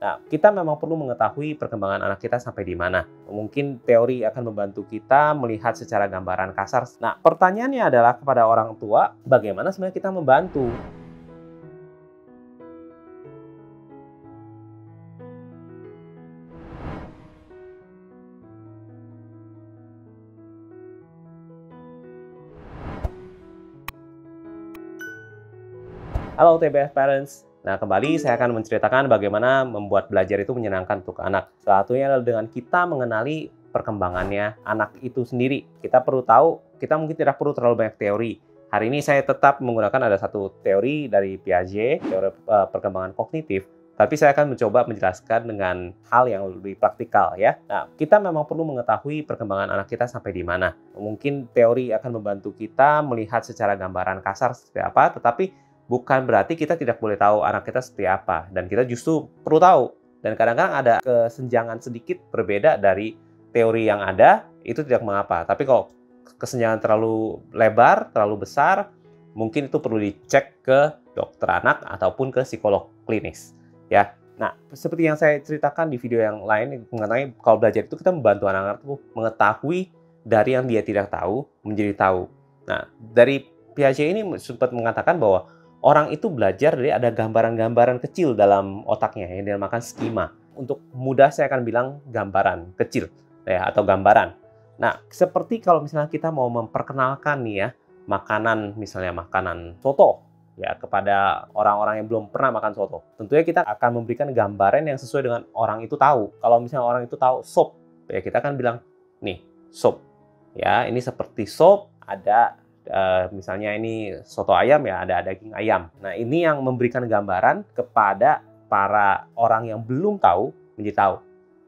Nah, kita memang perlu mengetahui perkembangan anak kita sampai di mana. Mungkin teori akan membantu kita melihat secara gambaran kasar. Nah, pertanyaannya adalah kepada orang tua, bagaimana sebenarnya kita membantu? Halo TBF Parents. Nah, kembali saya akan menceritakan bagaimana membuat belajar itu menyenangkan untuk anak. Salah satunya adalah dengan kita mengenali perkembangannya anak itu sendiri. Kita perlu tahu, kita mungkin tidak perlu terlalu banyak teori. Hari ini saya tetap menggunakan ada satu teori dari Piaget, teori perkembangan kognitif. Tapi saya akan mencoba menjelaskan dengan hal yang lebih praktikal ya. Nah, kita memang perlu mengetahui perkembangan anak kita sampai di mana. Mungkin teori akan membantu kita melihat secara gambaran kasar seperti apa, tetapi bukan berarti kita tidak boleh tahu anak kita seperti apa. Dan kita justru perlu tahu. Dan kadang-kadang ada kesenjangan sedikit berbeda dari teori yang ada, itu tidak mengapa. Tapi kalau kesenjangan terlalu lebar, terlalu besar, mungkin itu perlu dicek ke dokter anak ataupun ke psikolog klinis. Ya. Nah, seperti yang saya ceritakan di video yang lain mengenai kalau belajar itu kita membantu anak-anak itu mengetahui dari yang dia tidak tahu menjadi tahu. Nah, dari Piaget ini sempat mengatakan bahwa orang itu belajar dari ada gambaran-gambaran kecil dalam otaknya yang dinamakan skema. Untuk mudah saya akan bilang gambaran kecil ya, atau gambaran. Nah, seperti kalau misalnya kita mau memperkenalkan nih ya, makanan misalnya makanan soto ya kepada orang-orang yang belum pernah makan soto. Tentunya kita akan memberikan gambaran yang sesuai dengan orang itu tahu. Kalau misalnya orang itu tahu sop, ya kita akan bilang nih, sop. Ya, ini seperti sop, ada misalnya ini soto ayam ya, ada daging ayam. Nah, ini yang memberikan gambaran kepada para orang yang belum tahu menjadi tahu,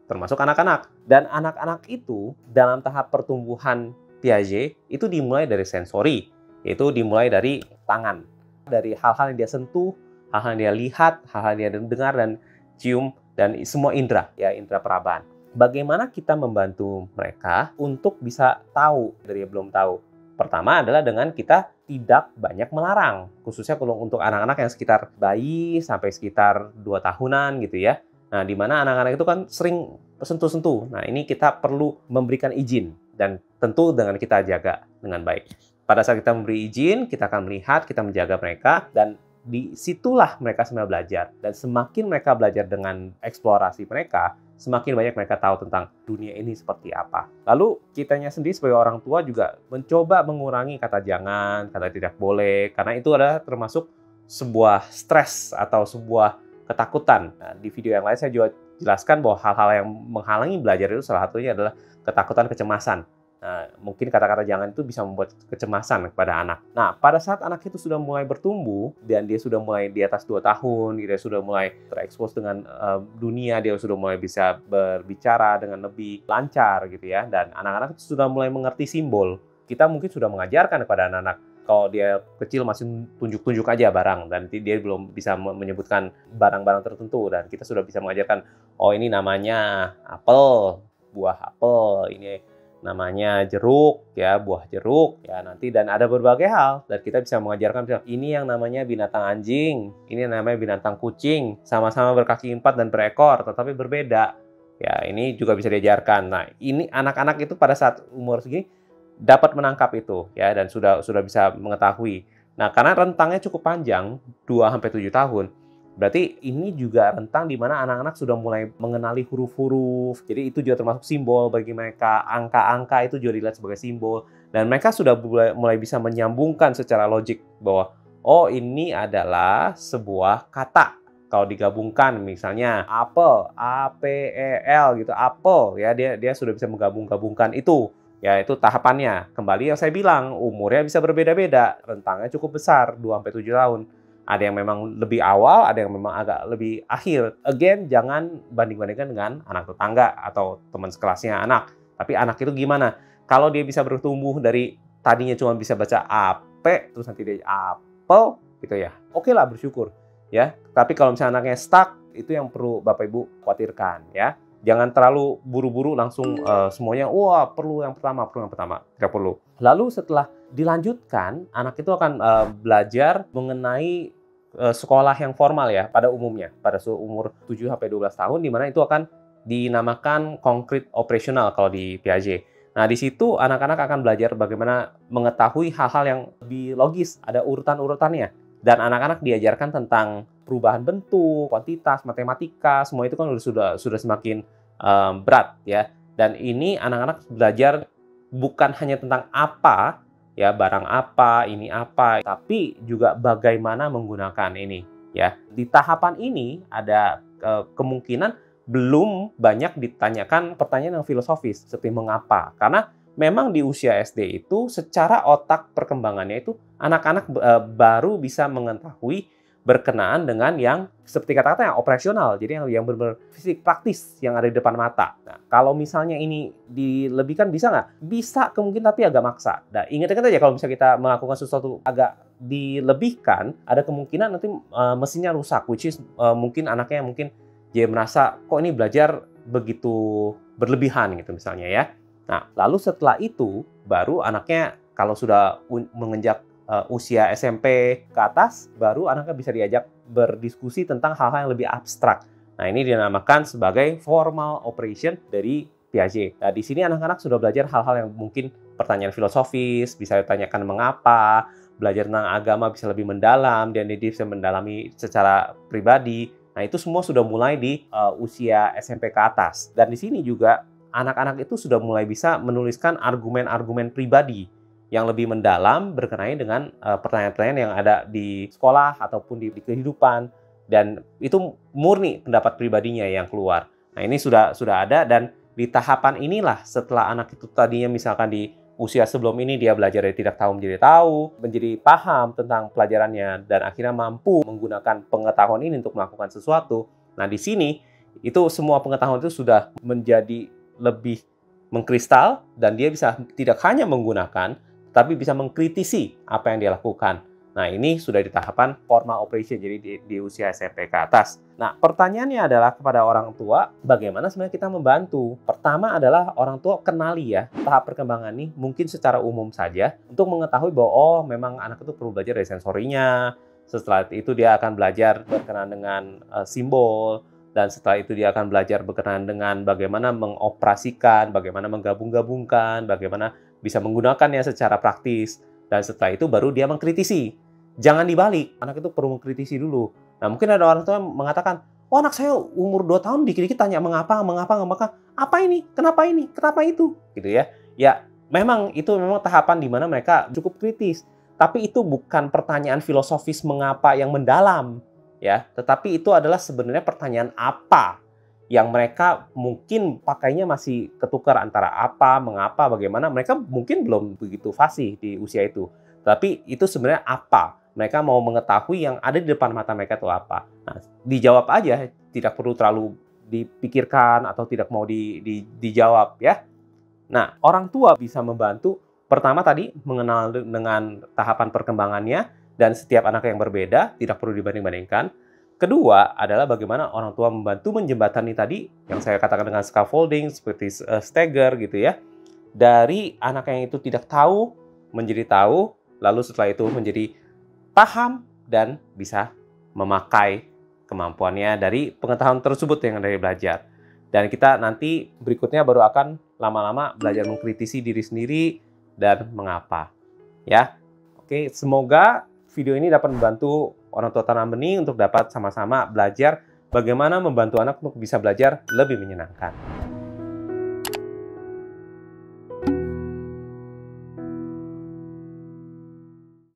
termasuk anak-anak. Dan anak-anak itu dalam tahap pertumbuhan Piaget itu dimulai dari sensori, yaitu dimulai dari tangan, dari hal-hal yang dia sentuh, hal-hal yang dia lihat, hal-hal yang dia dengar dan cium, dan semua indera, ya indera perabaan. Bagaimana kita membantu mereka untuk bisa tahu dari yang belum tahu? Pertama adalah dengan kita tidak banyak melarang, khususnya kalau untuk anak-anak yang sekitar bayi sampai sekitar 2 tahunan gitu ya. Nah, di mana anak-anak itu kan sering sentuh-sentuh. Nah, ini kita perlu memberikan izin dan tentu dengan kita jaga dengan baik. Pada saat kita memberi izin, kita akan melihat, kita menjaga mereka, dan disitulah mereka sebenarnya belajar. Dan semakin mereka belajar dengan eksplorasi mereka, semakin banyak mereka tahu tentang dunia ini seperti apa. Lalu kitanya sendiri sebagai orang tua juga mencoba mengurangi kata jangan, kata tidak boleh, karena itu adalah termasuk sebuah stres atau sebuah ketakutan. Nah, di video yang lain saya juga jelaskan bahwa hal-hal yang menghalangi belajar itu salah satunya adalah ketakutan, kecemasan. Nah, mungkin kata-kata jangan itu bisa membuat kecemasan kepada anak. Nah, pada saat anak itu sudah mulai bertumbuh dan dia sudah mulai di atas 2 tahun, dia sudah mulai terekspos dengan dunia, dia sudah mulai bisa berbicara dengan lebih lancar gitu ya, dan anak-anak itu sudah mulai mengerti simbol. Kita mungkin sudah mengajarkan kepada anak-anak, kalau dia kecil masih tunjuk-tunjuk aja barang dan dia belum bisa menyebutkan barang-barang tertentu, dan kita sudah bisa mengajarkan, oh ini namanya apel, buah apel, ini namanya jeruk ya, buah jeruk ya nanti, dan ada berbagai hal, dan kita bisa mengajarkan ini yang namanya binatang anjing, ini yang namanya binatang kucing, sama-sama berkaki 4 dan berekor tetapi berbeda ya, ini juga bisa diajarkan. Nah, ini anak-anak itu pada saat umur segini dapat menangkap itu ya, dan sudah bisa mengetahui. Nah, karena rentangnya cukup panjang 2-7 tahun, berarti ini juga rentang di mana anak-anak sudah mulai mengenali huruf-huruf. Jadi itu juga termasuk simbol bagi mereka. Angka-angka itu juga dilihat sebagai simbol. Dan mereka sudah mulai bisa menyambungkan secara logik bahwa oh, ini adalah sebuah kata. Kalau digabungkan misalnya apel, A-P-E-L gitu, apel ya, dia sudah bisa menggabung-gabungkan itu. Ya, itu tahapannya. Kembali yang saya bilang, umurnya bisa berbeda-beda. Rentangnya cukup besar, 2-7 tahun. Ada yang memang lebih awal, ada yang memang agak lebih akhir. Again, jangan banding-bandingkan dengan anak tetangga atau teman sekelasnya anak. Tapi anak itu gimana? Kalau dia bisa bertumbuh dari tadinya cuma bisa baca ape, terus nanti dia apel, gitu ya. Oke lah, bersyukur. Ya. Tapi kalau misalnya anaknya stuck, itu yang perlu Bapak Ibu khawatirkan. Ya. Jangan terlalu buru-buru langsung semuanya, wah perlu yang pertama. Tidak perlu. Lalu setelah dilanjutkan, anak itu akan belajar mengenai sekolah yang formal ya pada umumnya, pada umur 7-12 tahun, di mana itu akan dinamakan concrete operational kalau di Piaget. Nah, di situ anak-anak akan belajar bagaimana mengetahui hal-hal yang lebih logis, ada urutan-urutannya. Dan anak-anak diajarkan tentang perubahan bentuk, kuantitas, matematika, semua itu kan sudah semakin berat ya. Dan ini anak-anak belajar bukan hanya tentang apa, ya barang apa, ini apa, tapi juga bagaimana menggunakan ini ya. Di tahapan ini ada kemungkinan belum banyak ditanyakan pertanyaan yang filosofis seperti mengapa, karena memang di usia SD itu secara otak perkembangannya itu anak-anak baru bisa mengetahui berkenaan dengan yang seperti kata-kata yang operasional, jadi yang benar-benar fisik praktis yang ada di depan mata. Nah, kalau misalnya ini dilebihkan bisa nggak? Bisa kemungkinan, tapi agak maksa. Nah, ingat-ingat aja kalau misalnya kita melakukan sesuatu agak dilebihkan, ada kemungkinan nanti mesinnya rusak, which is mungkin anaknya mungkin dia merasa kok ini belajar begitu berlebihan gitu misalnya ya. Nah, lalu setelah itu baru anaknya kalau sudah menginjak usia SMP ke atas, baru anaknya bisa diajak berdiskusi tentang hal-hal yang lebih abstrak. Nah, ini dinamakan sebagai formal operation dari Piaget. Nah, di sini anak-anak sudah belajar hal-hal yang mungkin pertanyaan filosofis, bisa ditanyakan mengapa, belajar tentang agama bisa lebih mendalam, dan dia bisa mendalami secara pribadi. Nah, itu semua sudah mulai di usia SMP ke atas. Dan di sini juga anak-anak itu sudah mulai bisa menuliskan argumen-argumen pribadi yang lebih mendalam berkenaan dengan pertanyaan-pertanyaan yang ada di sekolah ataupun di kehidupan, dan itu murni pendapat pribadinya yang keluar. Nah, ini sudah ada, dan di tahapan inilah setelah anak itu tadinya misalkan di usia sebelum ini dia belajar dari tidak tahu menjadi tahu, menjadi paham tentang pelajarannya, dan akhirnya mampu menggunakan pengetahuan ini untuk melakukan sesuatu. Nah, di sini itu semua pengetahuan itu sudah menjadi lebih mengkristal, dan dia bisa tidak hanya menggunakan, tapi bisa mengkritisi apa yang dia lakukan. Nah, ini sudah di tahapan formal operation, jadi di usia SMP ke atas. Nah, pertanyaannya adalah kepada orang tua, bagaimana sebenarnya kita membantu? Pertama adalah orang tua kenali ya tahap perkembangan ini mungkin secara umum saja untuk mengetahui bahwa oh memang anak itu perlu belajar dari sensorinya. Setelah itu dia akan belajar berkenaan dengan simbol, dan setelah itu dia akan belajar berkenaan dengan bagaimana mengoperasikan, bagaimana menggabung-gabungkan, bagaimana bisa menggunakannya secara praktis, dan setelah itu baru dia mengkritisi. Jangan dibalik, anak itu perlu mengkritisi dulu. Nah, mungkin ada orang tua yang mengatakan, oh anak saya umur 2 tahun dikit-dikit tanya mengapa, apa ini, kenapa itu, gitu ya. Ya, itu memang tahapan di mana mereka cukup kritis, tapi itu bukan pertanyaan filosofis mengapa yang mendalam, ya, tetapi itu adalah sebenarnya pertanyaan apa yang mereka mungkin pakainya masih ketukar antara apa, mengapa, bagaimana. Mereka mungkin belum begitu fasih di usia itu. Tapi itu sebenarnya apa. Mereka mau mengetahui yang ada di depan mata mereka itu apa. Nah, dijawab aja, tidak perlu terlalu dipikirkan atau tidak mau dijawab ya. Nah, orang tua bisa membantu. Pertama tadi mengenal dengan tahapan perkembangannya, dan setiap anak yang berbeda, tidak perlu dibanding-bandingkan. Kedua adalah bagaimana orang tua membantu menjembatani tadi yang saya katakan dengan scaffolding seperti stagger gitu ya. Dari anak yang itu tidak tahu menjadi tahu, lalu setelah itu menjadi paham dan bisa memakai kemampuannya dari pengetahuan tersebut yang dari belajar. Dan kita nanti berikutnya baru akan lama-lama belajar mengkritisi diri sendiri dan mengapa. Ya. Oke, semoga video ini dapat membantu orang tua tanam benih untuk dapat sama-sama belajar bagaimana membantu anak untuk bisa belajar lebih menyenangkan.